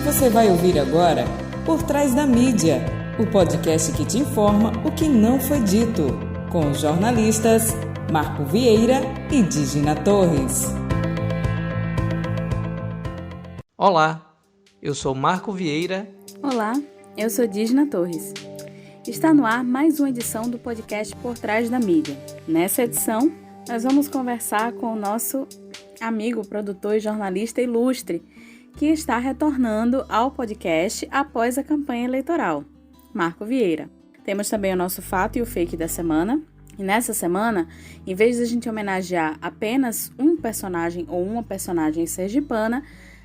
Você vai ouvir agora Por Trás da Mídia, o podcast que te informa o que não foi dito, com os jornalistas Marco Vieira e Dígina Torres. Olá, eu sou Marco Vieira. Olá, eu sou Dígina Torres. Está no ar mais uma edição do podcast Por Trás da Mídia. Nessa edição, nós vamos conversar com o nosso amigo, produtor e jornalista ilustre, que está retornando ao podcast após a campanha eleitoral, Marco Vieira. Temos também o nosso fato e o fake da semana. E nessa semana, em vez de a gente homenagear apenas um personagem ou uma personagem sergipana,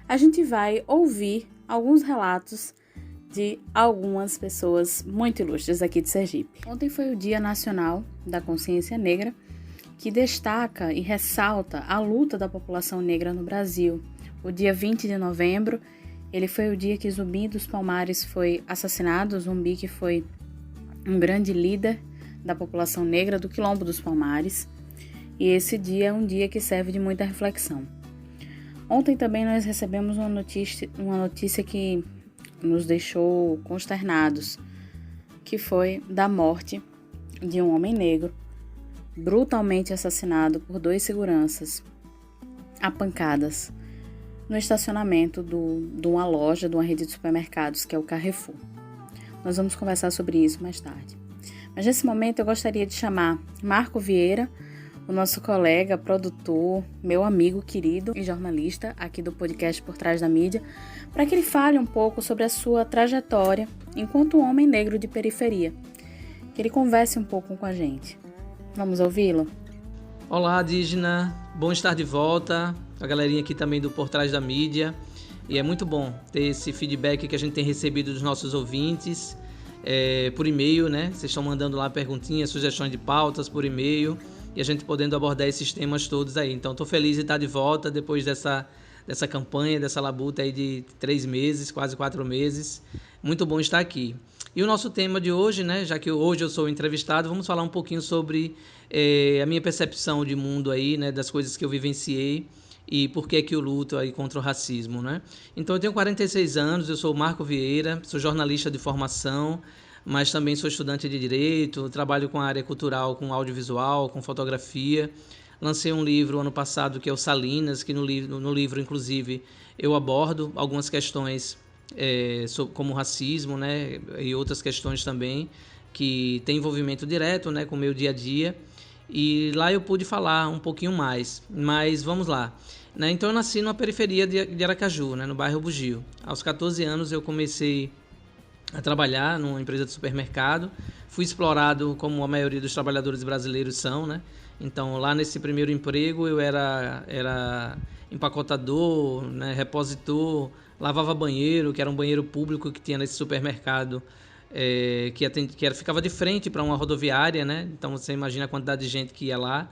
a gente vai ouvir alguns relatos de algumas pessoas muito ilustres aqui de Sergipe. Ontem foi o Dia Nacional da Consciência Negra, que destaca e ressalta a luta da população negra no Brasil. O dia 20 de novembro, ele foi o dia que Zumbi dos Palmares foi assassinado, Zumbi que foi um grande líder da população negra do Quilombo dos Palmares, e esse dia é um dia que serve de muita reflexão. Ontem também nós recebemos uma notícia que nos deixou consternados, que foi da morte de um homem negro, brutalmente assassinado por 2 seguranças, a pancadas, no estacionamento de uma loja, de uma rede de supermercados, que é o Carrefour. Nós vamos conversar sobre isso mais tarde. Mas nesse momento eu gostaria de chamar Marco Vieira, o nosso colega, produtor, meu amigo querido e jornalista aqui do podcast Por Trás da Mídia, para que ele fale um pouco sobre a sua trajetória enquanto homem negro de periferia. Que ele converse um pouco com a gente. Vamos ouvi-lo? Olá, Dígina. Bom estar de volta. A galerinha aqui também do Por Trás da Mídia. E é muito bom ter esse feedback que a gente tem recebido dos nossos ouvintes por e-mail, né? Vocês estão mandando lá perguntinhas, sugestões de pautas por e-mail e a gente podendo abordar esses temas todos aí. Então, estou feliz de estar de volta depois dessa campanha, dessa labuta aí de 3 meses, quase 4 meses. Muito bom estar aqui. E o nosso tema de hoje, né? Já que hoje eu sou entrevistado, vamos falar um pouquinho sobre a minha percepção de mundo aí, né? Das coisas que eu vivenciei e por que eu luto aí contra o racismo, né? Então, eu tenho 46 anos, eu sou Marco Vieira, sou jornalista de formação, mas também sou estudante de Direito, trabalho com a área cultural, com audiovisual, com fotografia. Lancei um livro ano passado que é o Salinas, que no livro, inclusive, eu abordo algumas questões como racismo, né? E outras questões também que têm envolvimento direto, né, com o meu dia a dia. E lá eu pude falar um pouquinho mais, mas vamos lá. Né? Então eu nasci numa periferia de Aracaju, né, no bairro Bugio. Aos 14 anos eu comecei a trabalhar numa empresa de supermercado. Fui explorado como a maioria dos trabalhadores brasileiros são, né? Então lá nesse primeiro emprego eu era empacotador, né, repositor, lavava banheiro, que era um banheiro público que tinha nesse supermercado, ficava de frente para uma rodoviária, né? Então você imagina a quantidade de gente que ia lá.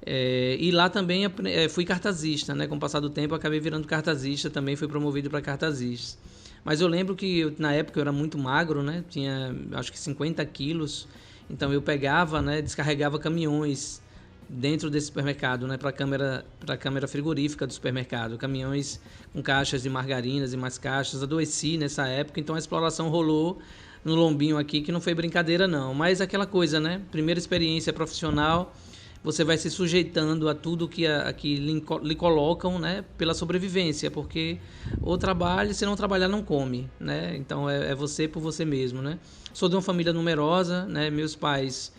E lá também fui cartazista, né? Com o passar do tempo acabei virando cartazista, também fui promovido para cartazista. Mas eu lembro que na época eu era muito magro, né? Tinha acho que 50 quilos, então eu pegava, né? Descarregava caminhões dentro desse supermercado, né? Para a câmera frigorífica do supermercado, caminhões com caixas de margarinas e mais caixas. Adoeci nessa época, então a exploração rolou no lombinho aqui, que não foi brincadeira não, mas aquela coisa, né? Primeira experiência profissional, você vai se sujeitando a tudo que lhe colocam, né, pela sobrevivência, porque ou trabalha, se não trabalhar não come, né? Então é você por você mesmo, né? Sou de uma família numerosa, né? Meus pais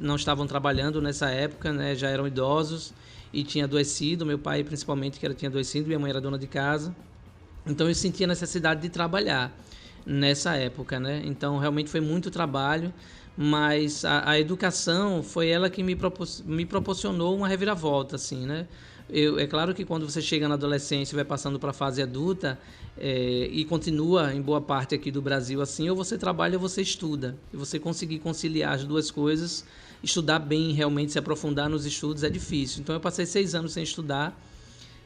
não estavam trabalhando nessa época, né? Já eram idosos e tinha adoecido, meu pai principalmente que tinha adoecido, minha mãe era dona de casa, então eu sentia a necessidade de trabalhar nessa época, né? Então realmente foi muito trabalho, mas a educação foi ela que me proporcionou uma reviravolta, assim, né? É claro que quando você chega na adolescência e vai passando para a fase adulta e continua em boa parte aqui do Brasil assim, ou você trabalha ou você estuda. E você conseguir conciliar as duas coisas, estudar bem, realmente se aprofundar nos estudos é difícil. Então eu passei 6 anos sem estudar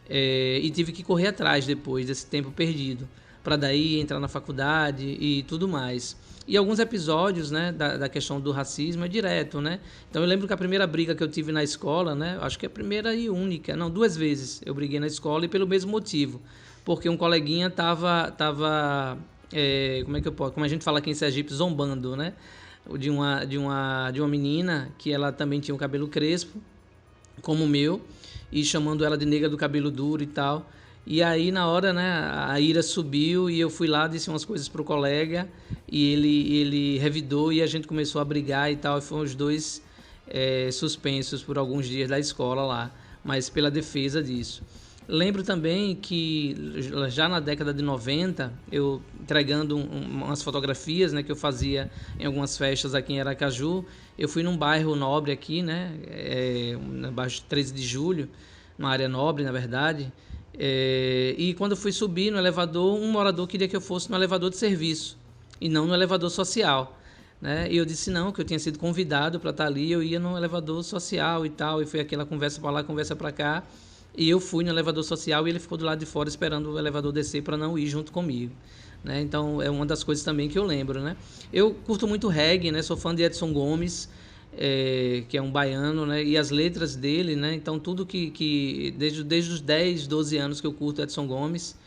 e tive que correr atrás depois desse tempo perdido. para daí entrar na faculdade e tudo mais. E alguns episódios, né, da questão do racismo é direto, né? Então eu lembro que a primeira briga que eu tive na escola, né, acho que é a primeira e única, não, 2 vezes eu briguei na escola e pelo mesmo motivo, porque um coleguinha tava como a gente fala aqui em Sergipe, zombando, né, de uma menina que ela também tinha um cabelo crespo, como o meu, e chamando ela de nega do cabelo duro e tal. E aí, na hora, né, a ira subiu e eu fui lá, disse umas coisas pro colega e ele revidou e a gente começou a brigar e tal. E foram os 2 suspensos por alguns dias da escola lá, mas pela defesa disso. Lembro também que já na década de 90, eu entregando umas fotografias, né, que eu fazia em algumas festas aqui em Aracaju, eu fui num bairro nobre aqui, né, no bairro 13 de Julho, numa área nobre, na verdade. E quando eu fui subir no elevador, um morador queria que eu fosse no elevador de serviço e não no elevador social, né? E eu disse não, que eu tinha sido convidado para estar ali, eu ia no elevador social e tal, e foi aquela conversa para lá, conversa para cá, e eu fui no elevador social e ele ficou do lado de fora esperando o elevador descer para não ir junto comigo, né? Então é uma das coisas também que eu lembro, né? Eu curto muito reggae, né? Sou fã de Edson Gomes, que é um baiano, né? E as letras dele, né? Então tudo que desde os 10, 12 anos que eu curto Edson Gomes,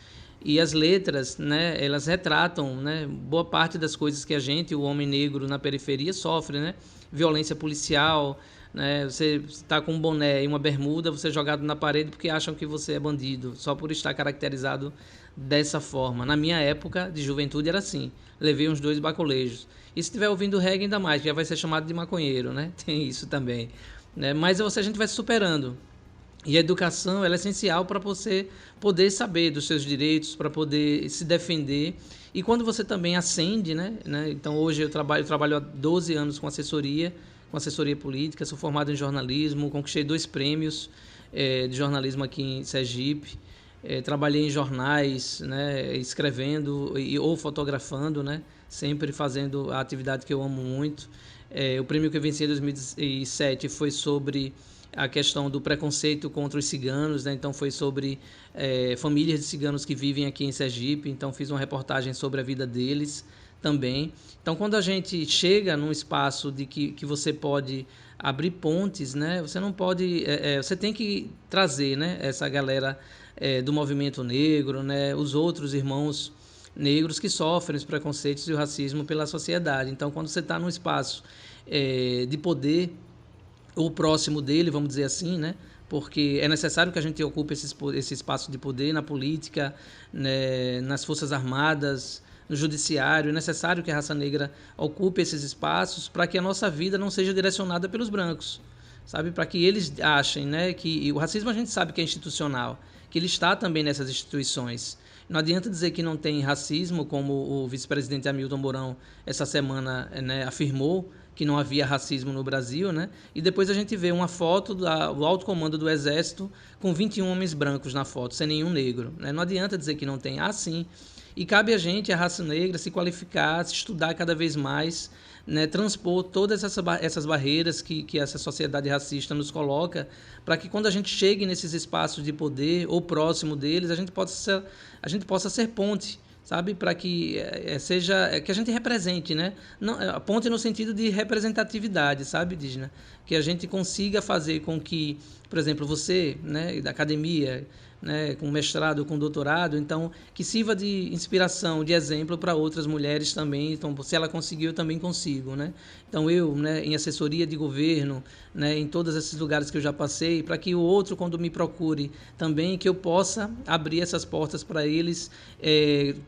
e as letras, né, elas retratam, né, boa parte das coisas que a gente, o homem negro na periferia, sofre, né? Violência policial, né? Você está com um boné e uma bermuda, você é jogado na parede porque acham que você é bandido, só por estar caracterizado dessa forma. Na minha época de juventude era assim, levei uns 2 bacolejos. E se estiver ouvindo reggae, ainda mais, já vai ser chamado de maconheiro, né? Tem isso também, né? Mas a gente vai se superando. E a educação ela é essencial para você poder saber dos seus direitos, para poder se defender. E quando você também ascende, né? Então hoje eu trabalho há 12 anos com assessoria política, sou formado em jornalismo, conquistei 2 prêmios de jornalismo aqui em Sergipe. Trabalhei em jornais, né, escrevendo ou fotografando, né, sempre fazendo a atividade que eu amo muito. O prêmio que eu venci em 2007 foi sobre a questão do preconceito contra os ciganos, né? Então foi sobre famílias de ciganos que vivem aqui em Sergipe, então fiz uma reportagem sobre a vida deles também. Então quando a gente chega num espaço de que você pode abrir pontes, né? Você não pode, você tem que trazer, né, essa galera do movimento negro, né, os outros irmãos negros que sofrem os preconceitos e o racismo pela sociedade. Então, quando você está num espaço de poder, ou próximo dele, vamos dizer assim, né, porque é necessário que a gente ocupe esse espaço de poder na política, né, nas Forças Armadas, no judiciário, é necessário que a raça negra ocupe esses espaços para que a nossa vida não seja direcionada pelos brancos, sabe? Para que eles achem, né, que o racismo a gente sabe que é institucional, que ele está também nessas instituições. Não adianta dizer que não tem racismo, como o vice-presidente Hamilton Mourão essa semana, né, afirmou que não havia racismo no Brasil, né? E depois a gente vê uma foto do alto comando do Exército com 21 homens brancos na foto, sem nenhum negro, né? Não adianta dizer que não tem. Ah, sim. E cabe a gente, a raça negra, se qualificar, se estudar cada vez mais, né, transpor todas essas barreiras que essa sociedade racista nos coloca, para que quando a gente chegue nesses espaços de poder ou próximo deles, a gente possa ser ponte, sabe, para que que a gente represente, né? Não, a ponte no sentido de representatividade, sabe, Dígina? Que a gente consiga fazer com que, por exemplo, você, né, da academia, né, com mestrado, com doutorado, então, que sirva de inspiração, de exemplo para outras mulheres também. Então, se ela conseguiu, eu também consigo, né? Então, eu, né, em assessoria de governo, né, em todos esses lugares que eu já passei, para que o outro, quando me procure também, que eu possa abrir essas portas para eles,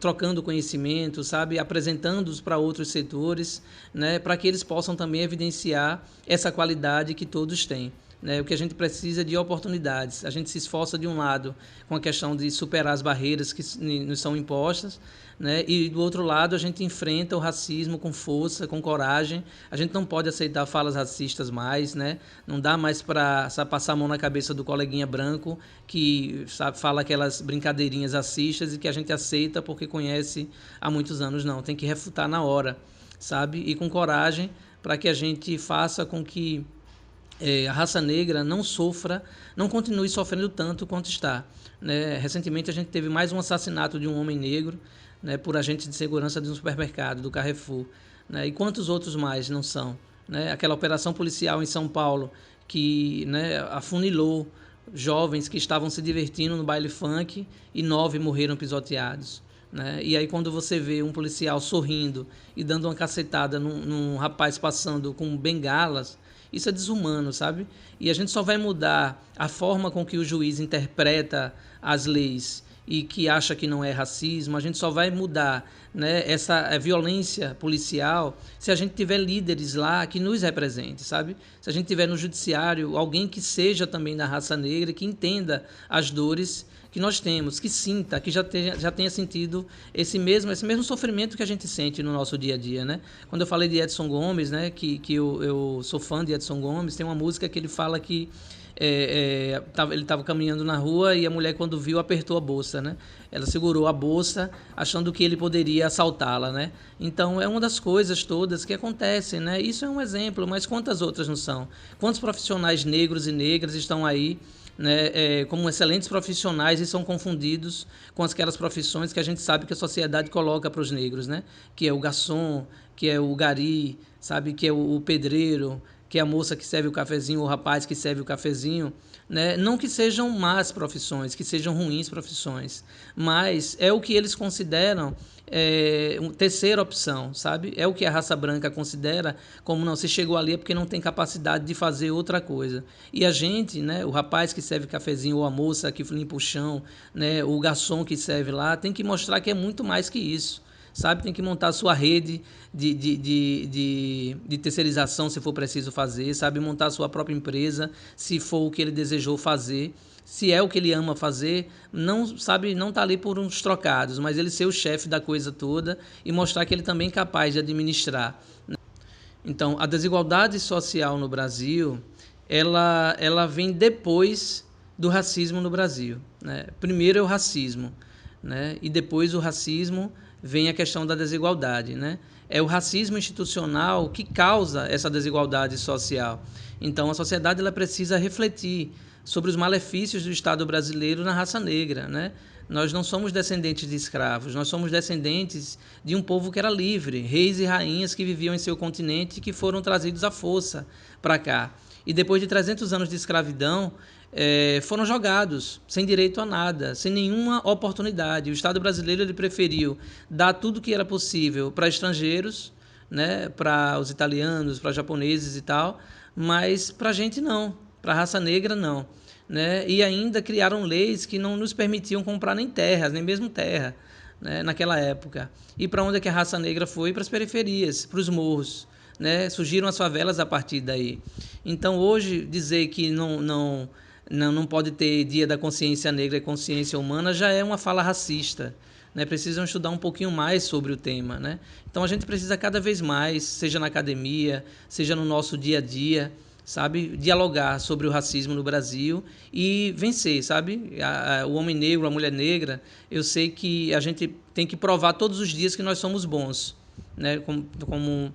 trocando conhecimento, sabe? Apresentando-os para outros setores, né, para que eles possam também evidenciar essa qualidade que todos têm. O que a gente precisa de oportunidades. A gente se esforça de um lado com a questão de superar as barreiras que nos são impostas, né? E do outro lado a gente enfrenta o racismo com força, com coragem. A gente não pode aceitar falas racistas mais, né? Não dá mais para passar a mão na cabeça do coleguinha branco que fala aquelas brincadeirinhas racistas e que a gente aceita porque conhece há muitos anos. Não, tem que refutar na hora, sabe? E com coragem, para que a gente faça com que a raça negra não continue sofrendo tanto quanto está. Né? Recentemente a gente teve mais um assassinato de um homem negro, né, por agente de segurança de um supermercado, do Carrefour. Né? E quantos outros mais não são? Né? Aquela operação policial em São Paulo que, né, afunilou jovens que estavam se divertindo no baile funk e 9 morreram pisoteados. Né? E aí quando você vê um policial sorrindo e dando uma cacetada num rapaz passando com bengalas, isso é desumano, sabe? E a gente só vai mudar a forma com que o juiz interpreta as leis e que acha que não é racismo, a gente só vai mudar, né, essa violência policial se a gente tiver líderes lá que nos representem, sabe? Se a gente tiver no judiciário alguém que seja também da raça negra, que entenda as dores que nós temos, que sinta, que já tenha sentido esse mesmo sofrimento que a gente sente no nosso dia a dia, né? Quando eu falei de Edson Gomes, né, que eu sou fã de Edson Gomes, tem uma música que ele fala que ele estava caminhando na rua e a mulher, quando viu, apertou a bolsa, né? Ela segurou a bolsa achando que ele poderia assaltá-la, né? Então é uma das coisas todas que acontecem, né? Isso é um exemplo, mas quantas outras não são? Quantos profissionais negros e negras estão aí, né, como excelentes profissionais e são confundidos com aquelas profissões que a gente sabe que a sociedade coloca para os negros, né? Que é o garçom, que é o gari, sabe? Que é o pedreiro, que é a moça que serve o cafezinho, o rapaz que serve o cafezinho, né? Não que sejam más profissões, que sejam ruins profissões, mas é o que eles consideram uma terceira opção, sabe? É o que a raça branca considera como não, se chegou ali é porque não tem capacidade de fazer outra coisa. E a gente, né, o rapaz que serve cafezinho ou a moça que limpa o chão, né, o garçom que serve lá, tem que mostrar que é muito mais que isso. Sabe, tem que montar a sua rede de terceirização, se for preciso fazer, sabe, montar a sua própria empresa, se for o que ele desejou fazer, se é o que ele ama fazer, não está ali por uns trocados, mas ele ser o chefe da coisa toda e mostrar que ele também é capaz de administrar. Então, a desigualdade social no Brasil, ela vem depois do racismo no Brasil, né? Primeiro é o racismo, né? E depois o racismo vem a questão da desigualdade, né? É o racismo institucional que causa essa desigualdade social. Então, a sociedade ela precisa refletir sobre os malefícios do Estado brasileiro na raça negra, né? Nós não somos descendentes de escravos, nós somos descendentes de um povo que era livre, reis e rainhas que viviam em seu continente e que foram trazidos à força para cá. E depois de 300 anos de escravidão, foram jogados sem direito a nada, sem nenhuma oportunidade. O Estado brasileiro ele preferiu dar tudo que era possível para estrangeiros, né, para os italianos, para japoneses e tal, mas para a gente não, para a raça negra não. Né? E ainda criaram leis que não nos permitiam comprar nem terras, nem mesmo terra, né, naquela época. E para onde é que a raça negra foi? Para as periferias, para os morros. Né? Surgiram as favelas a partir daí. Então, hoje, dizer que não pode ter Dia da Consciência Negra e Consciência Humana já é uma fala racista. Né? Precisam estudar um pouquinho mais sobre o tema. Né? Então, a gente precisa cada vez mais, seja na academia, seja no nosso dia a dia, sabe, dialogar sobre o racismo no Brasil e vencer, sabe? O homem negro, a mulher negra, eu sei que a gente tem que provar todos os dias que nós somos bons. Né? Como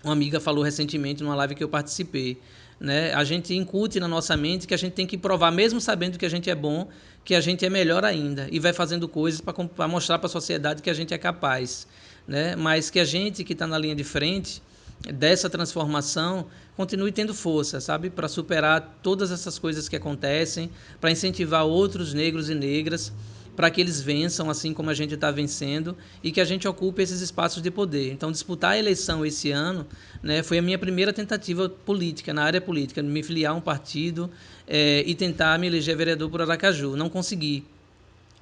uma amiga falou recentemente numa live que eu participei. Né? A gente incute na nossa mente que a gente tem que provar, mesmo sabendo que a gente é bom, que a gente é melhor ainda. E vai fazendo coisas para mostrar para a sociedade que a gente é capaz. Né? Mas que a gente que está na linha de frente dessa transformação continue tendo força, sabe? Para superar todas essas coisas que acontecem, para incentivar outros negros e negras, para que eles vençam, assim como a gente está vencendo, e que a gente ocupe esses espaços de poder. Então, disputar a eleição esse ano, né, foi a minha primeira tentativa política, na área política, de me filiar a um partido e tentar me eleger vereador por Aracaju. Não consegui.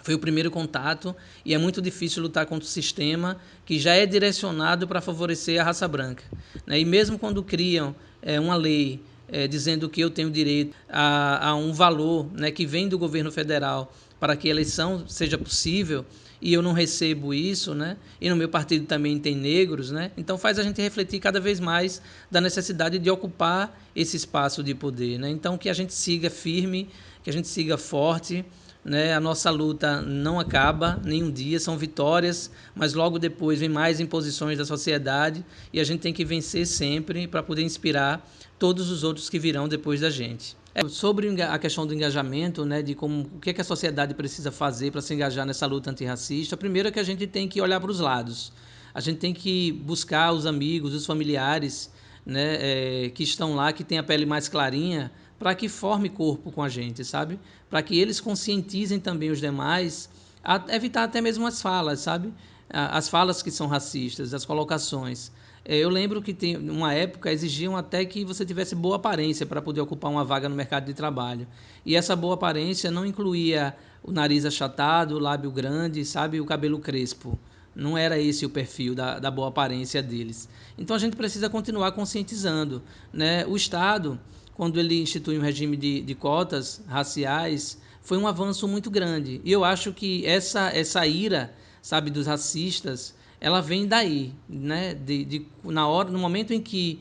Foi o primeiro contato e é muito difícil lutar contra o sistema que já é direcionado para favorecer a raça branca. Né? E mesmo quando criam uma lei dizendo que eu tenho direito a um valor, né, que vem do governo federal para que a eleição seja possível, e eu não recebo isso, né? E no meu partido também tem negros, né? Então faz a gente refletir cada vez mais da necessidade de ocupar esse espaço de poder, né? Então que a gente siga firme, que a gente siga forte, né? A nossa luta não acaba nenhum dia, são vitórias, mas logo depois vem mais imposições da sociedade e a gente tem que vencer sempre para poder inspirar todos os outros que virão depois da gente. Sobre a questão do engajamento, né, de o que a sociedade precisa fazer para se engajar nessa luta antirracista, primeiro é que a gente tem que olhar para os lados. A gente tem que buscar os amigos, os familiares, né, que estão lá, que têm a pele mais clarinha, para que forme corpo com a gente, sabe? Para que eles conscientizem também os demais a evitar até mesmo as falas, sabe? As falas que são racistas, as colocações. Eu lembro que tem uma época exigiam até que você tivesse boa aparência para poder ocupar uma vaga no mercado de trabalho. E essa boa aparência não incluía o nariz achatado, o lábio grande, sabe, o cabelo crespo. Não era esse o perfil da boa aparência deles. Então a gente precisa continuar conscientizando, né? O Estado, quando ele institui um regime de cotas raciais, foi um avanço muito grande. E eu acho que essa ira, sabe, dos racistas, ela vem daí, né? No momento em que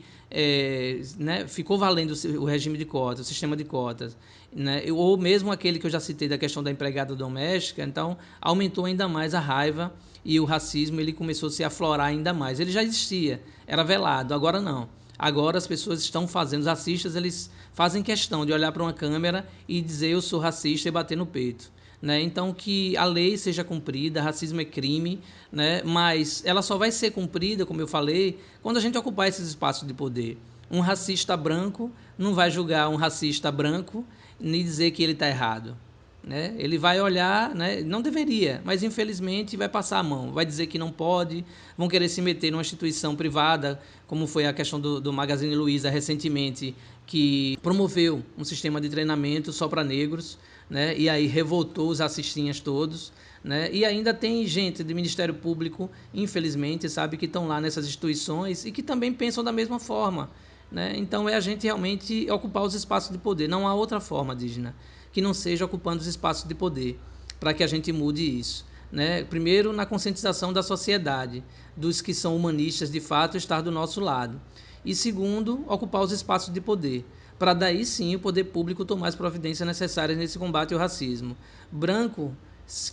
né, ficou valendo o regime de cotas, o sistema de cotas, né? Ou mesmo aquele que eu já citei da questão da empregada doméstica, então aumentou ainda mais a raiva e o racismo ele começou a se aflorar ainda mais. Ele já existia, era velado, agora não. Agora as pessoas estão fazendo, os racistas eles fazem questão de olhar para uma câmera e dizer eu sou racista e bater no peito. Né? Então, que a lei seja cumprida, racismo é crime, né? Mas ela só vai ser cumprida, como eu falei, quando a gente ocupar esses espaços de poder. Um racista branco não vai julgar um racista branco nem dizer que ele está errado. Né? Ele vai olhar, né? Não deveria, mas infelizmente vai passar a mão, vai dizer que não pode, vão querer se meter numa instituição privada, como foi a questão do Magazine Luiza recentemente, que promoveu um sistema de treinamento só para negros, né? E aí revoltou os racistinhas todos, né? E ainda tem gente do Ministério Público, infelizmente, sabe, que estão lá nessas instituições e que também pensam da mesma forma. Né? Então é a gente realmente ocupar os espaços de poder, não há outra forma, Dígina, que não seja ocupando os espaços de poder, para que a gente mude isso. Né? Primeiro, na conscientização da sociedade, dos que são humanistas de fato, estar do nosso lado. E segundo, ocupar os espaços de poder, para daí sim o poder público tomar as providências necessárias nesse combate ao racismo. Branco,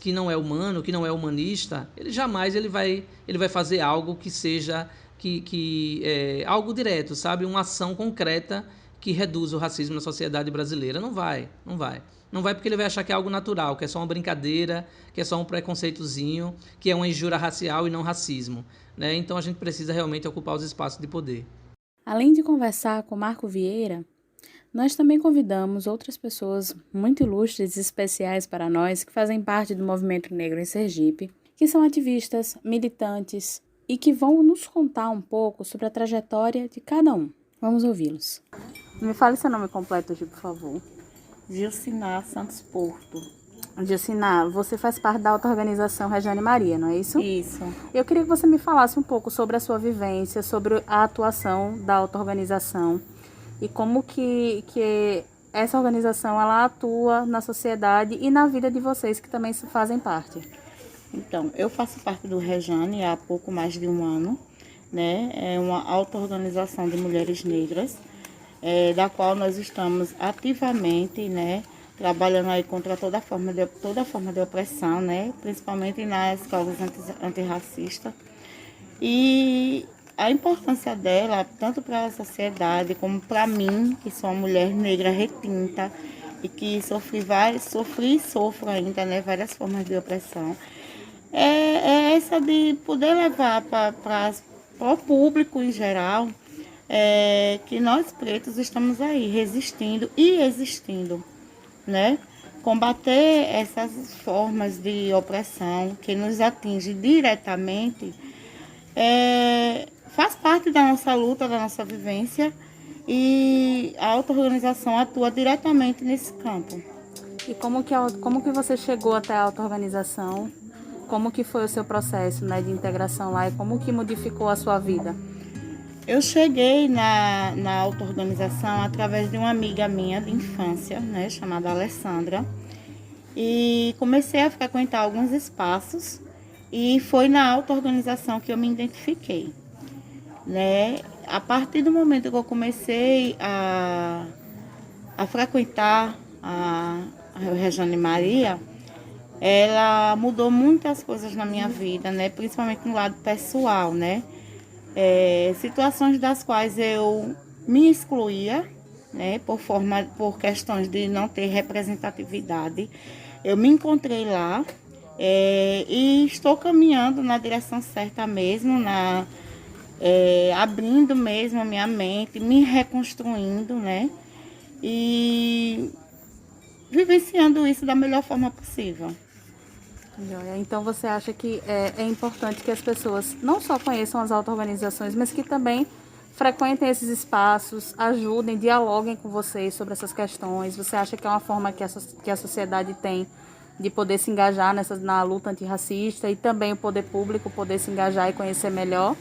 que não é humano, que não é humanista, ele jamais ele vai fazer algo que seja algo direto, sabe? Uma ação concreta que reduz o racismo na sociedade brasileira. Não vai. Não vai porque ele vai achar que é algo natural, que é só uma brincadeira, que é só um preconceitozinho, que é uma injúria racial e não racismo. Né? Então a gente precisa realmente ocupar os espaços de poder. Além de conversar com Marco Vieira, nós também convidamos outras pessoas muito ilustres e especiais para nós que fazem parte do movimento negro em Sergipe, que são ativistas, militantes e que vão nos contar um pouco sobre a trajetória de cada um. Vamos ouvi-los. Me fale seu nome completo, por favor. Gilciná Santos Porto. Gilciná, você faz parte da auto-organização Regiane Maria, não é isso? Isso. Eu queria que você me falasse um pouco sobre a sua vivência, sobre a atuação da auto-organização e como que essa organização ela atua na sociedade e na vida de vocês que também fazem parte. Então, eu faço parte do Regiane há pouco mais de um ano, né? É uma auto-organização de mulheres negras, da qual nós estamos ativamente, né, trabalhando aí contra toda forma de opressão, né, principalmente nas causas antirracistas. E a importância dela, tanto para a sociedade como para mim, que sou uma mulher negra retinta e que sofri e sofro ainda, né, várias formas de opressão, é essa de poder levar para o público em geral que nós pretos estamos aí resistindo e existindo, né? Combater essas formas de opressão que nos atinge diretamente faz parte da nossa luta, da nossa vivência, e a auto-organização atua diretamente nesse campo. E como que você chegou até a auto-organização? Como que foi o seu processo, né, de integração lá e como que modificou a sua vida? Eu cheguei na auto-organização através de uma amiga minha de infância, né, chamada Alessandra, e comecei a frequentar alguns espaços e foi na auto-organização que eu me identifiquei. Né? A partir do momento que eu comecei a frequentar a Regiane Maria, ela mudou muitas coisas na minha vida, né? Principalmente no lado pessoal, né? Situações das quais eu me excluía, né? Por questões de não ter representatividade. Eu me encontrei lá e estou caminhando na direção certa mesmo, abrindo mesmo a minha mente, me reconstruindo, né? E vivenciando isso da melhor forma possível. Então você acha que é importante que as pessoas não só conheçam as auto-organizações, mas que também frequentem esses espaços, ajudem, dialoguem com vocês sobre essas questões? Você acha que é uma forma que a sociedade tem de poder se engajar na luta antirracista e também o poder público poder se engajar e conhecer melhor?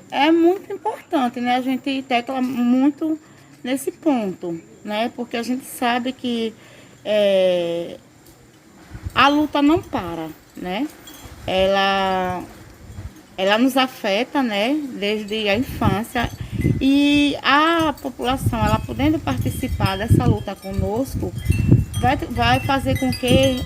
É muito importante, né? A gente tecla muito nesse ponto, né? Porque a gente sabe que a luta não para, né? Ela nos afeta, né? Desde a infância. E a população, ela podendo participar dessa luta conosco, vai fazer com que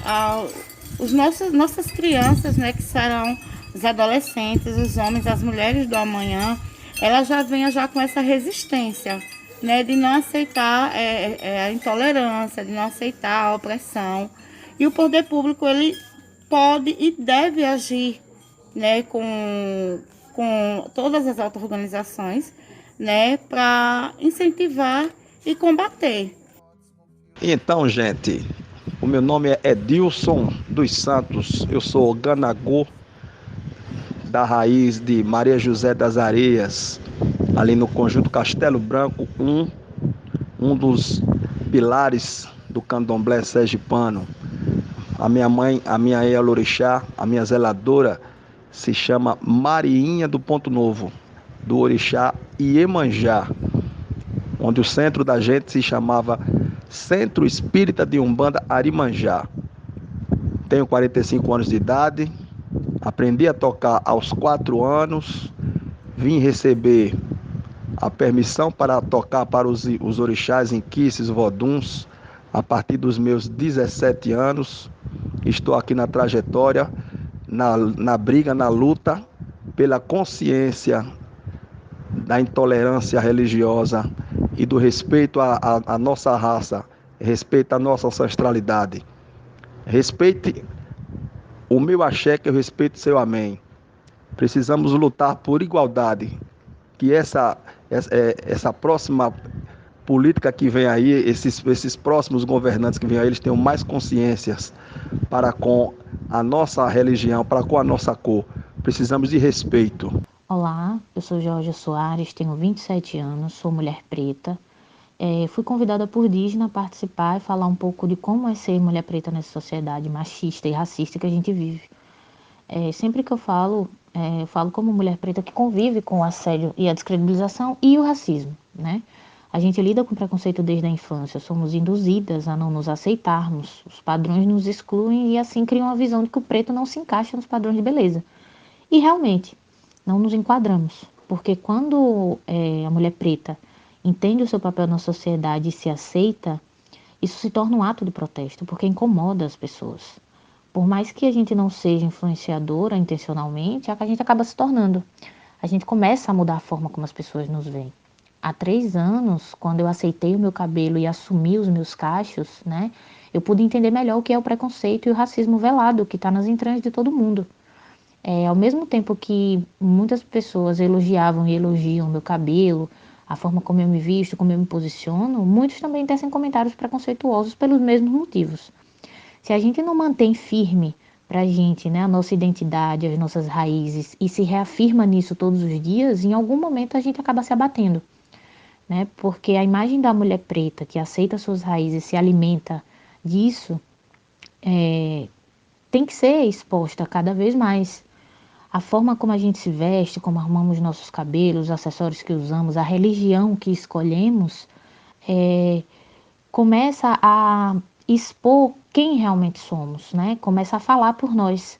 nossas crianças, né? Que serão os adolescentes, os homens, as mulheres do amanhã, ela já venha já com essa resistência, né? De não aceitar a intolerância, de não aceitar a opressão. E o poder público, ele pode e deve agir, né, com todas as auto-organizações, né, para incentivar e combater. Então, gente, o meu nome é Edilson dos Santos, eu sou Ganagô, da raiz de Maria José das Areias, ali no Conjunto Castelo Branco, um dos pilares do candomblé sergipano. A minha mãe, a minha Elorixá, a minha zeladora, se chama Mariinha do Ponto Novo, do Orixá Iemanjá, onde o centro da gente se chamava Centro Espírita de Umbanda Arimanjá. Tenho 45 anos de idade, aprendi a tocar aos 4 anos, vim receber a permissão para tocar para os orixás, inquices, voduns, a partir dos meus 17 anos. Estou aqui na trajetória, na briga, na luta pela consciência da intolerância religiosa e do respeito à nossa raça, respeito à nossa ancestralidade. Respeite o meu axé, que eu respeito o seu amém. Precisamos lutar por igualdade, que essa próxima política que vem aí, esses próximos governantes que vêm aí, eles tenham mais consciências para com a nossa religião, para com a nossa cor. Precisamos de respeito. Olá, eu sou Jorge Soares, tenho 27 anos, sou mulher preta. Fui convidada por Dígina a participar e falar um pouco de como é ser mulher preta nessa sociedade machista e racista que a gente vive. Sempre que eu falo como mulher preta que convive com o assédio e a descredibilização e o racismo, né? A gente lida com preconceito desde a infância, somos induzidas a não nos aceitarmos, os padrões nos excluem e assim criam a visão de que o preto não se encaixa nos padrões de beleza. E realmente, não nos enquadramos, porque quando a mulher preta entende o seu papel na sociedade e se aceita, isso se torna um ato de protesto, porque incomoda as pessoas. Por mais que a gente não seja influenciadora intencionalmente, a gente acaba se tornando. A gente começa a mudar a forma como as pessoas nos veem. Há 3 anos, quando eu aceitei o meu cabelo e assumi os meus cachos, né, eu pude entender melhor o que é o preconceito e o racismo velado que está nas entranhas de todo mundo. Ao mesmo tempo que muitas pessoas elogiavam e elogiam o meu cabelo, a forma como eu me visto, como eu me posiciono, muitos também tecem comentários preconceituosos pelos mesmos motivos. Se a gente não mantém firme pra gente, né, a nossa identidade, as nossas raízes e se reafirma nisso todos os dias, em algum momento a gente acaba se abatendo, né? Porque a imagem da mulher preta que aceita suas raízes, se alimenta disso, tem que ser exposta cada vez mais. A forma como a gente se veste, como arrumamos nossos cabelos, os acessórios que usamos, a religião que escolhemos, começa a expor quem realmente somos, né? Começa a falar por nós.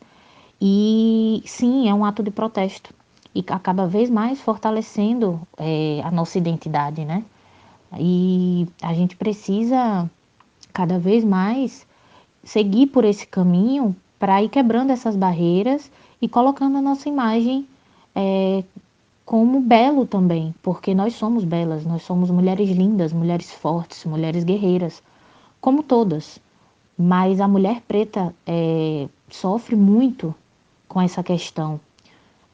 E sim, é um ato de protesto. E cada vez mais fortalecendo a nossa identidade, né? E a gente precisa cada vez mais seguir por esse caminho para ir quebrando essas barreiras e colocando a nossa imagem como belo também, porque nós somos belas, nós somos mulheres lindas, mulheres fortes, mulheres guerreiras, como todas. Mas a mulher preta sofre muito com essa questão,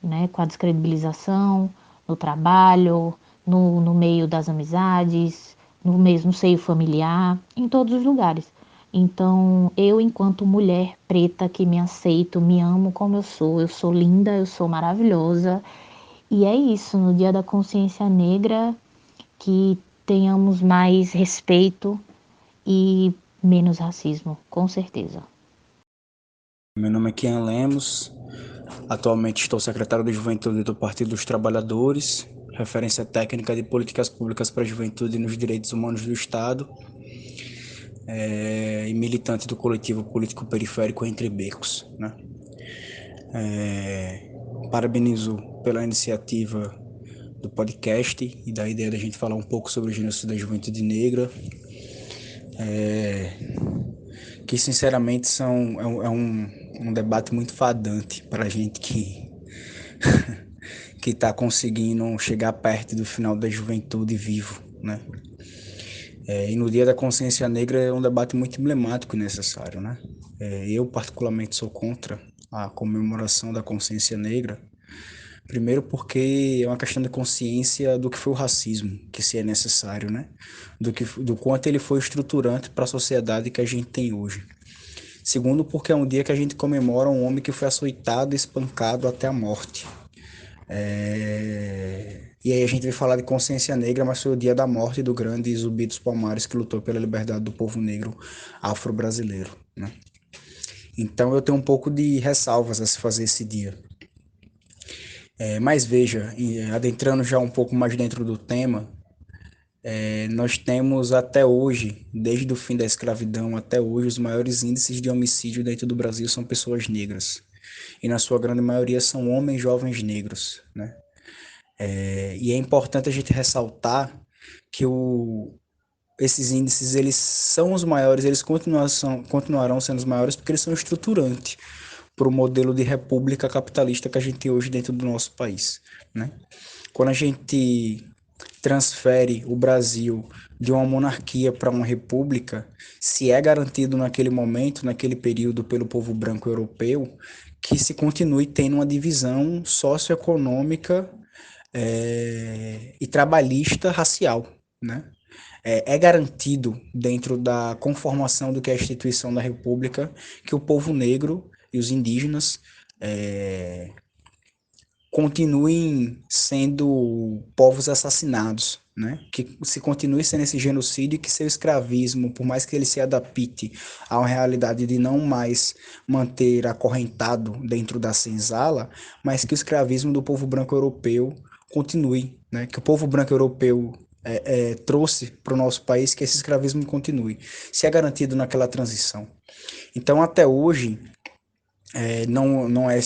né? Com a descredibilização no trabalho, no meio das amizades, no seio familiar, em todos os lugares. Então, eu, enquanto mulher preta que me aceito, me amo como eu sou linda, eu sou maravilhosa. E é isso, no Dia da Consciência Negra, que tenhamos mais respeito e menos racismo, com certeza. Meu nome é Kian Lemos, atualmente estou secretário de Juventude do Partido dos Trabalhadores, referência técnica de políticas públicas para a juventude e nos direitos humanos do Estado, e militante do coletivo político periférico Entre Becos, né? Parabenizo pela iniciativa do podcast e da ideia da gente falar um pouco sobre o genocídio da juventude negra, que sinceramente é um debate muito fadante para a gente que que está conseguindo chegar perto do final da juventude vivo, né? E no Dia da Consciência Negra é um debate muito emblemático e necessário, né? Eu particularmente sou contra a comemoração da consciência negra, primeiro porque é uma questão de consciência do que foi o racismo, que se é necessário, né? Do quanto ele foi estruturante para a sociedade que a gente tem hoje. Segundo, porque é um dia que a gente comemora um homem que foi açoitado e espancado até a morte. E aí a gente vai falar de consciência negra, mas foi o dia da morte do grande Zumbi dos Palmares, que lutou pela liberdade do povo negro afro-brasileiro, né? Então eu tenho um pouco de ressalvas a se fazer esse dia. Mas veja, adentrando já um pouco mais dentro do tema, nós temos até hoje, desde o fim da escravidão até hoje, os maiores índices de homicídio dentro do Brasil são pessoas negras. E na sua grande maioria são homens jovens negros, né? E é importante a gente ressaltar que esses índices, eles são os maiores, eles continuarão sendo os maiores porque eles são estruturantes para o modelo de república capitalista que a gente tem hoje dentro do nosso país, né? Quando a gente transfere o Brasil de uma monarquia para uma república, se é garantido naquele momento, naquele período, pelo povo branco europeu, que se continue tendo uma divisão socioeconômica e trabalhista racial, né? É garantido dentro da conformação do que é a instituição da república que o povo negro e os indígenas continuem sendo povos assassinados, né? Que se continue sendo esse genocídio e que seu escravismo, por mais que ele se adapte a uma realidade de não mais manter acorrentado dentro da senzala, mas que o escravismo do povo branco europeu continue, né? Que o povo branco europeu trouxe para o nosso país, que esse escravismo continue. Se é garantido naquela transição. Então, até hoje, não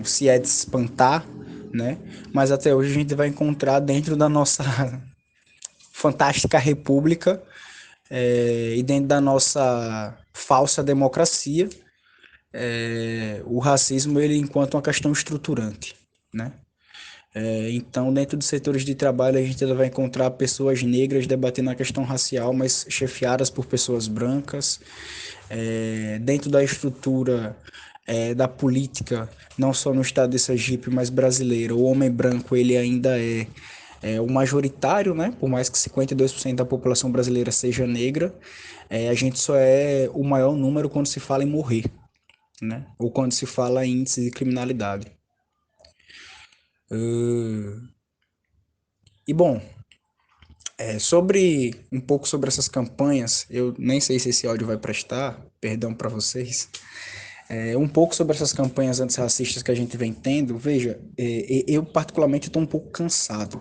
se é de espantar, né? Mas até hoje a gente vai encontrar dentro da nossa fantástica república e dentro da nossa falsa democracia, o racismo ele enquanto uma questão estruturante, né? Então, dentro dos setores de trabalho, a gente vai encontrar pessoas negras debatendo a questão racial, mas chefiadas por pessoas brancas. Dentro da estrutura da política, não só no estado de Sergipe, mas brasileira, o homem branco ele ainda é o majoritário, né? Por mais que 52% da população brasileira seja negra, a gente só é o maior número quando se fala em morrer, né? Ou quando se fala em índice de criminalidade. E bom, um pouco sobre essas campanhas, eu nem sei se esse áudio vai prestar, perdão para vocês. Um pouco sobre essas campanhas antirracistas que a gente vem tendo, veja, eu particularmente estou um pouco cansado,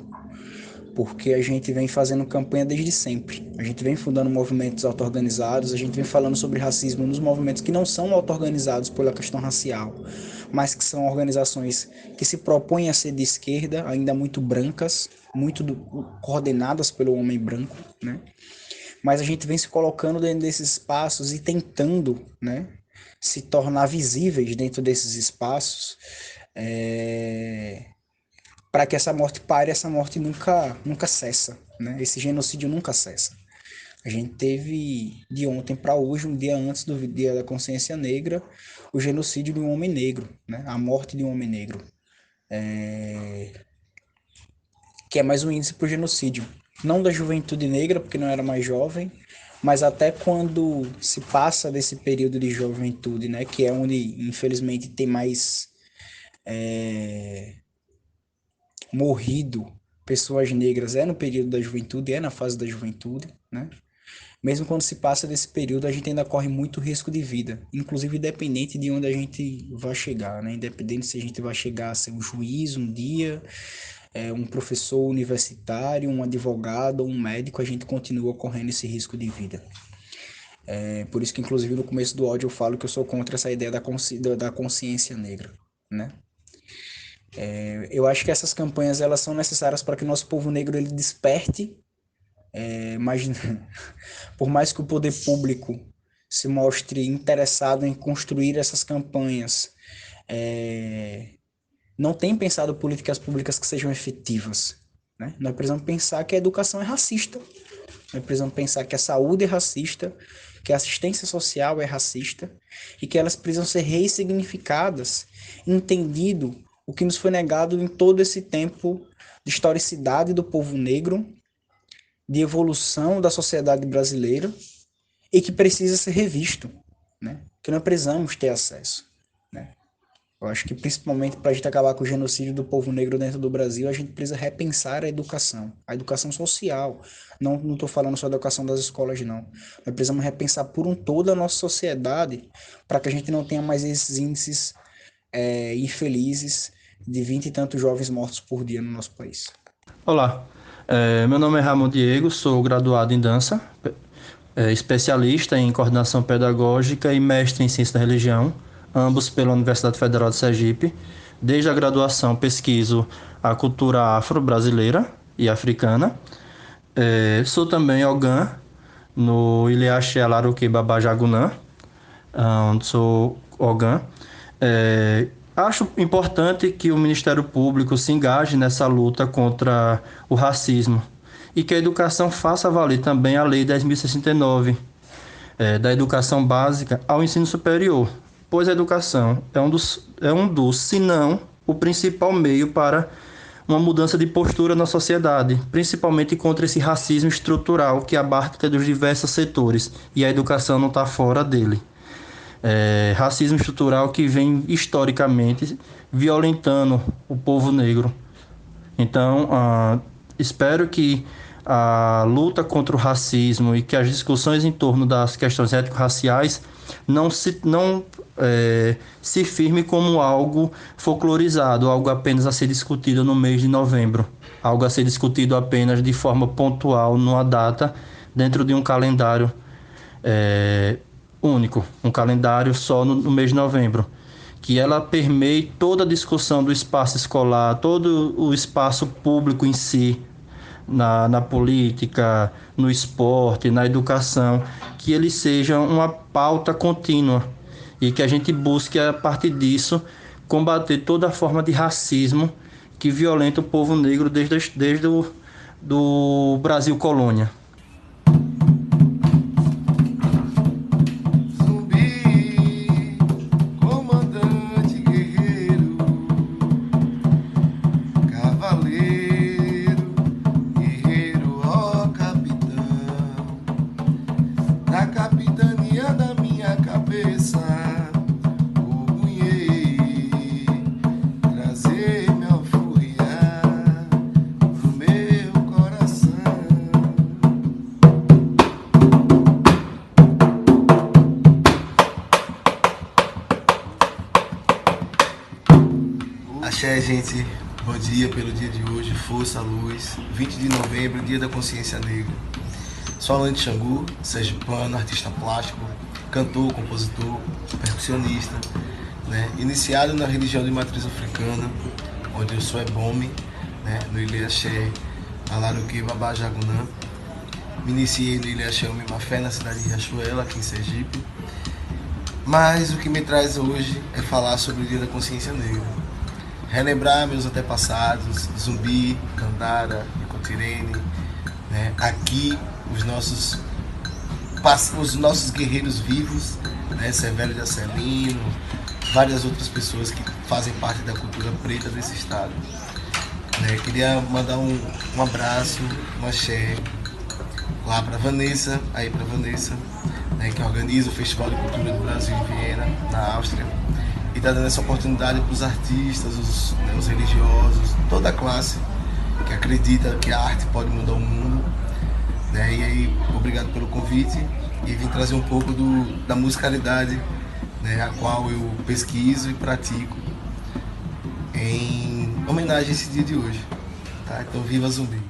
porque a gente vem fazendo campanha desde sempre. A gente vem fundando movimentos auto-organizados, a gente vem falando sobre racismo nos movimentos que não são auto-organizados pela questão racial, mas que são organizações que se propõem a ser de esquerda, ainda muito brancas, coordenadas pelo homem branco, né? mas a gente vem se colocando dentro desses espaços e tentando, né, se tornar visíveis dentro desses espaços, para que essa morte pare, essa morte nunca cessa, né? Esse genocídio nunca cessa. A gente teve, de ontem para hoje, um dia antes do Dia da Consciência Negra, o genocídio de um homem negro, né? A morte de um homem negro, que é mais um índice para o genocídio. Não da juventude negra, porque não era mais jovem, mas até quando se passa desse período de juventude, né? Que é onde, infelizmente, tem mais morrido pessoas negras, é no período da juventude, é na fase da juventude, né? Mesmo quando se passa desse período, a gente ainda corre muito risco de vida, inclusive independente de onde a gente vai chegar, né? Independente se a gente vai chegar a ser um juiz um dia, um professor universitário, um advogado ou um médico, a gente continua correndo esse risco de vida. Por isso que, inclusive, no começo do áudio eu falo que eu sou contra essa ideia da consciência negra, né? Eu acho que essas campanhas elas são necessárias para que o nosso povo negro ele desperte. Por mais que o poder público se mostre interessado em construir essas campanhas, não tem pensado políticas públicas que sejam efetivas, né? Nós precisamos pensar que a educação é racista, nós precisamos pensar que a saúde é racista, que a assistência social é racista e que elas precisam ser ressignificadas, entendido o que nos foi negado em todo esse tempo de historicidade do povo negro, de evolução da sociedade brasileira e que precisa ser revisto, né? Que nós precisamos ter acesso, né? Eu acho que principalmente para a gente acabar com o genocídio do povo negro dentro do Brasil, a gente precisa repensar a educação social. Não estou falando só da educação das escolas, não. Nós precisamos repensar por um todo a nossa sociedade para que a gente não tenha mais esses índices infelizes de 20 e tantos jovens mortos por dia no nosso país. Olá, meu nome é Ramon Diego, sou graduado em dança, especialista em coordenação pedagógica e mestre em ciência da religião, ambos pela Universidade Federal de Sergipe. Desde a graduação pesquiso a cultura afro-brasileira e africana. Sou também Ogã no Ilhaxé Alaruque Babá Jagunã, onde sou Ogã. Acho importante que o Ministério Público se engaje nessa luta contra o racismo e que a educação faça valer também a Lei 10.069, da educação básica ao ensino superior, pois a educação é um dos, se não o principal meio para uma mudança de postura na sociedade, principalmente contra esse racismo estrutural que abarca dos diversos setores, e a educação não está fora dele. Racismo estrutural que vem historicamente violentando o povo negro. Então, espero que a luta contra o racismo e que as discussões em torno das questões étnico-raciais não se firme como algo folclorizado, algo apenas a ser discutido no mês de novembro, algo a ser discutido apenas de forma pontual, numa data, dentro de um calendário único, um calendário só no mês de novembro, que ela permeie toda a discussão do espaço escolar, todo o espaço público em si, na política, no esporte, na educação, que ele seja uma pauta contínua e que a gente busque, a partir disso, combater toda forma de racismo que violenta o povo negro desde o Brasil colônia. Axé, gente, bom dia pelo dia de hoje, força, luz, 20 de novembro, dia da consciência negra. Sou Alan de Xangu, sergipano, artista plástico, cantor, compositor, percussionista, né? Iniciado na religião de matriz africana, onde eu sou ebome, né? No Ilhaxé Alaruque Babá Jagunã. Me iniciei no Ilha Chama Má Fé, na cidade de Riachuelo, aqui em Sergipe. Mas o que me traz hoje é falar sobre o Dia da Consciência Negra. Relembrar meus antepassados, Zumbi, Candara, Nicotirene, né? Aqui os nossos guerreiros vivos, né? Severo de Acelino, várias outras pessoas que fazem parte da cultura preta desse estado. Né? Queria mandar um abraço, um axé lá para Vanessa, né? Que organiza o Festival de Cultura do Brasil em Viena, na Áustria, e está dando essa oportunidade para os artistas, os religiosos, toda a classe que acredita que a arte pode mudar o mundo. Né? E aí, obrigado pelo convite, e vim trazer um pouco da musicalidade, né? A qual eu pesquiso e pratico em homenagem a esse dia de hoje. Tá? Então, viva Zumbi!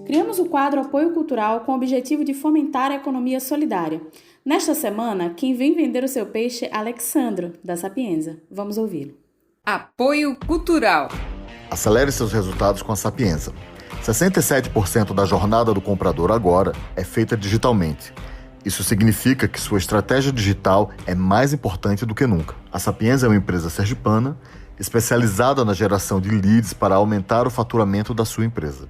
Criamos o quadro Apoio Cultural com o objetivo de fomentar a economia solidária. Nesta semana, quem vem vender o seu peixe é Alexandro, da Sapienza. Vamos ouvi-lo. Apoio Cultural. Acelere seus resultados com a Sapienza. 67% da jornada do comprador agora é feita digitalmente. Isso significa que sua estratégia digital é mais importante do que nunca. A Sapienza é uma empresa sergipana especializada na geração de leads para aumentar o faturamento da sua empresa.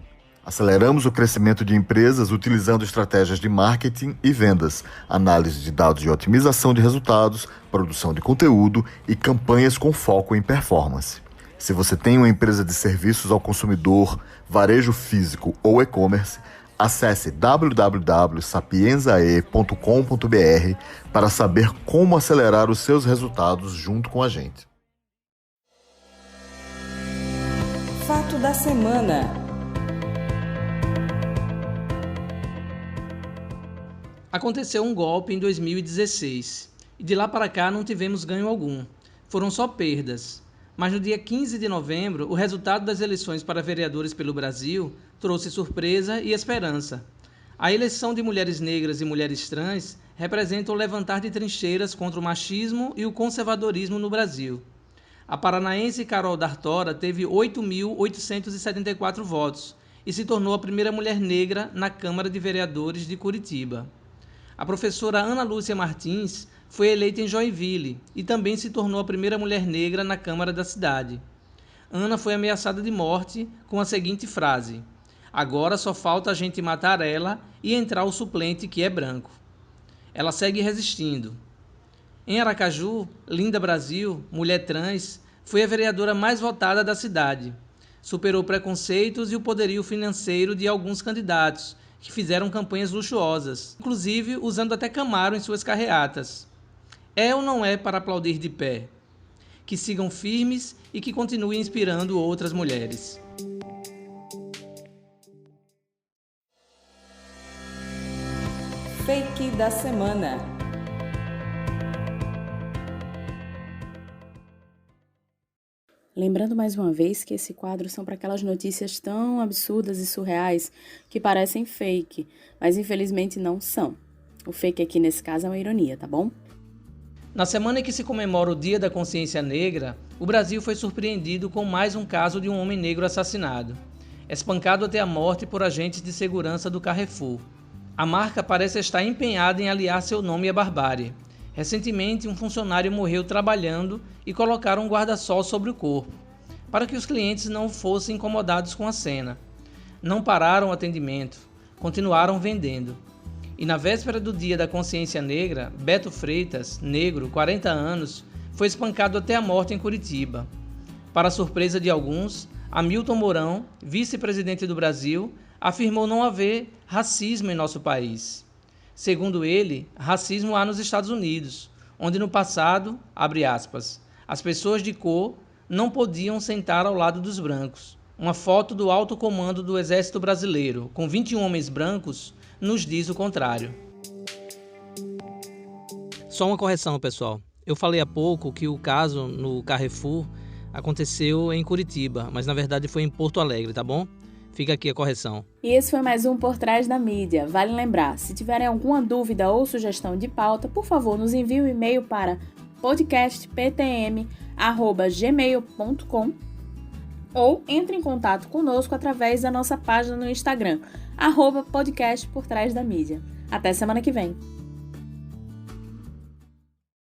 Aceleramos o crescimento de empresas utilizando estratégias de marketing e vendas, análise de dados de otimização de resultados, produção de conteúdo e campanhas com foco em performance. Se você tem uma empresa de serviços ao consumidor, varejo físico ou e-commerce, acesse www.sapienzae.com.br para saber como acelerar os seus resultados junto com a gente. Fato da semana. Aconteceu um golpe em 2016 e de lá para cá não tivemos ganho algum. Foram só perdas. Mas no dia 15 de novembro, o resultado das eleições para vereadores pelo Brasil trouxe surpresa e esperança. A eleição de mulheres negras e mulheres trans representa o levantar de trincheiras contra o machismo e o conservadorismo no Brasil. A paranaense Carol D'Artora teve 8.874 votos e se tornou a primeira mulher negra na Câmara de Vereadores de Curitiba. A professora Ana Lúcia Martins foi eleita em Joinville e também se tornou a primeira mulher negra na Câmara da cidade. Ana foi ameaçada de morte com a seguinte frase: "Agora só falta a gente matar ela e entrar o suplente que é branco." Ela segue resistindo. Em Aracaju, Linda Brasil, mulher trans, foi a vereadora mais votada da cidade. Superou preconceitos e o poderio financeiro de alguns candidatos, que fizeram campanhas luxuosas, inclusive usando até Camaro em suas carreatas. É ou não é para aplaudir de pé? Que sigam firmes e que continuem inspirando outras mulheres. Fake da semana. Lembrando mais uma vez que esse quadro são para aquelas notícias tão absurdas e surreais que parecem fake, mas infelizmente não são. O fake aqui nesse caso é uma ironia, tá bom? Na semana em que se comemora o Dia da Consciência Negra, o Brasil foi surpreendido com mais um caso de um homem negro assassinado, espancado até a morte por agentes de segurança do Carrefour. A marca parece estar empenhada em aliar seu nome à barbárie. Recentemente, um funcionário morreu trabalhando e colocaram um guarda-sol sobre o corpo, para que os clientes não fossem incomodados com a cena. Não pararam o atendimento, continuaram vendendo. E na véspera do Dia da Consciência Negra, Beto Freitas, negro, 40 anos, foi espancado até a morte em Curitiba. Para a surpresa de alguns, Hamilton Mourão, vice-presidente do Brasil, afirmou não haver racismo em nosso país. Segundo ele, racismo há nos Estados Unidos, onde no passado, abre aspas, as pessoas de cor não podiam sentar ao lado dos brancos. Uma foto do alto comando do Exército Brasileiro, com 21 homens brancos, nos diz o contrário. Só uma correção, pessoal. Eu falei há pouco que o caso no Carrefour aconteceu em Curitiba, mas na verdade foi em Porto Alegre, tá bom? Fica aqui a correção. E esse foi mais um Por Trás da Mídia. Vale lembrar, se tiverem alguma dúvida ou sugestão de pauta, por favor, nos envie um e-mail para podcastptm@gmail.com ou entre em contato conosco através da nossa página no Instagram, @podcast por trás da mídia. Até semana que vem!